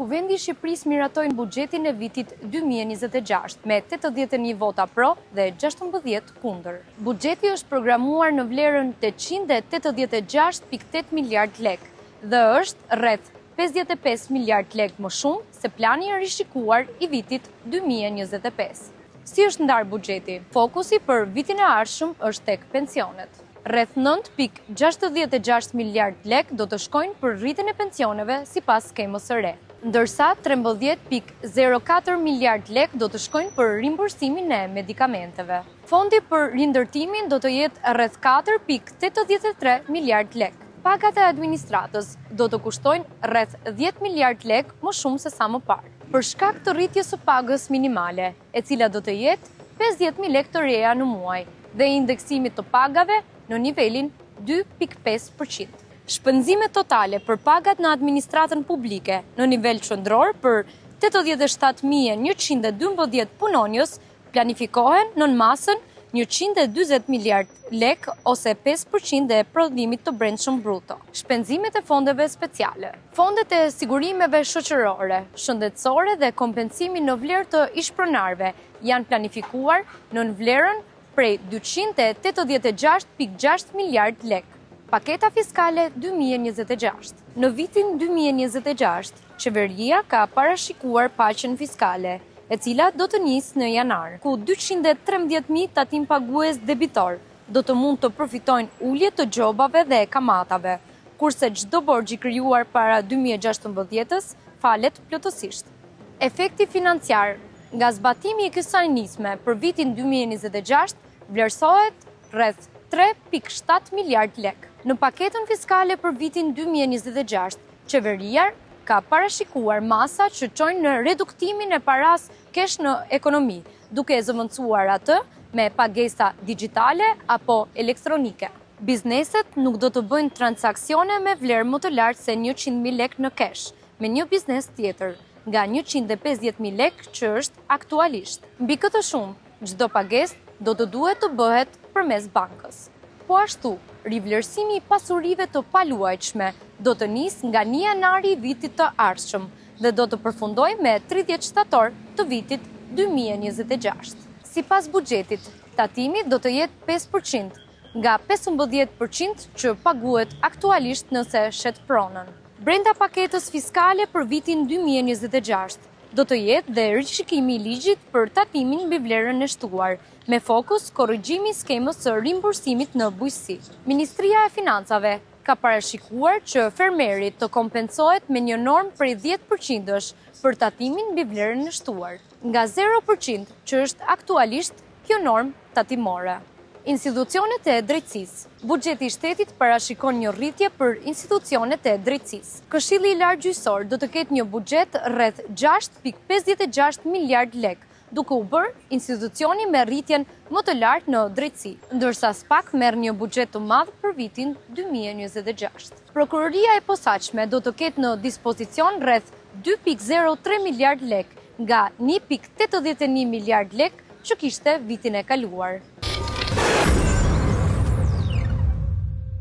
Kuvendi i Shqipërisë miratojnë buxhetin e vitit 2026 me 81 vota pro dhe 16 kundër. Buxheti është programuar në vlerën 886.8 miliard lek dhe është rreth 55 miliard lek më shumë se plani i rishikuar i vitit 2025. Si është ndarë buxheti? Fokusi për vitin e ardhshëm është tek pensionet. Rreth 9.66 miliard lek do të shkojnë për rritjen e pensioneve sipas skemës së re, ndërsa 13.04 miliard lek do të shkojnë për rimbursimin e medikamenteve. Fondi për rindërtimin do të jetë rreth 4.83 miliard lek. Pagat e administratës do të kushtojnë rreth 10 miliard lek më shumë se sa më parë, për shkak të rritjes së pagës minimale, e cila do të jetë 50.000 lek të reja në muaj, dhe indeksimit të pagave në nivelin 2.5%. Shpenzimet totale për pagat në administratën publike në nivel qendror për 87.112 punonjës planifikohen në masën 140 miliard lek ose 5% e prodhimit të brendshëm bruto. Shpenzimet e fondeve speciale. Fondet e sigurimeve shoqërore, shëndetësore dhe kompensimi në vlerë të ishpronarëve janë planifikuar në vlerën prej 286.6 miliard lek. Paketa fiskale 2026. Në vitin 2026, qeveria ka parashikuar paqen fiskale, e cila do të nisë në janar, ku 213.000 tatim pagues debitor do të mund të përfitojnë ulje të gjobave dhe kamatave, kurse çdo borxh i krijuar para 2016-s falet plotësisht. Efekti financiar nga zbatimi i kësaj nisme për vitin 2026 vlerësohet rreth 3.7 miliard lek. Në paketën fiskale për vitin 2026, qeveria ka parashikuar masa që çojnë në reduktimin e paras kesh në ekonomi, duke zëvendësuar atë me pagesa digjitale apo elektronike. Bizneset nuk do të bëjnë transaksione me vlerë më të lartë se 100.000 lek në kesh, me një biznes tjetër nga 150.000 lek që është aktualisht. Mbi këtë shumë, çdo pagesë do të duhet të bëhet përmes bankës. Po ashtu, rivlerësimi i pasurive të paluajtshme do të nisë nga 1 janari i vitit të ardhshëm dhe do të përfundojë me 30 shtator të vitit 2026. Sipas buxhetit, tatimi do të jetë 5% nga 15% që paguhet aktualisht nëse shet pronën. Brenda paketës fiskale për vitin 2026 do të jetë dhe rishikimi i ligjit për tatimin mbi vlerën e shtuar, me fokus korrigjimi i skemës së rimbursimit në bujqësi. Ministria e Financave ka parashikuar që fermerit të kompensohet me një normë prej 10% për tatimin mbi vlerën e shtuar, nga 0% që është aktualisht kjo normë tatimore. Institucionet e drejtësisë. Buxheti i shtetit parashikon një rritje për institucionet e drejtësisë. Këshilli i Lartë Gjyqësor do të ketë një buxhet rreth 6.56 miliard lek, duke u bërë institucioni me rritjen më të lartë në drejtësi, ndërsa SPAK merr një buxhet të madh për vitin 2026. Prokuroria e posaçme do të ketë në dispozicion rreth 2.03 miliard lek nga 1.81 miliard lek që kishte vitin e kaluar.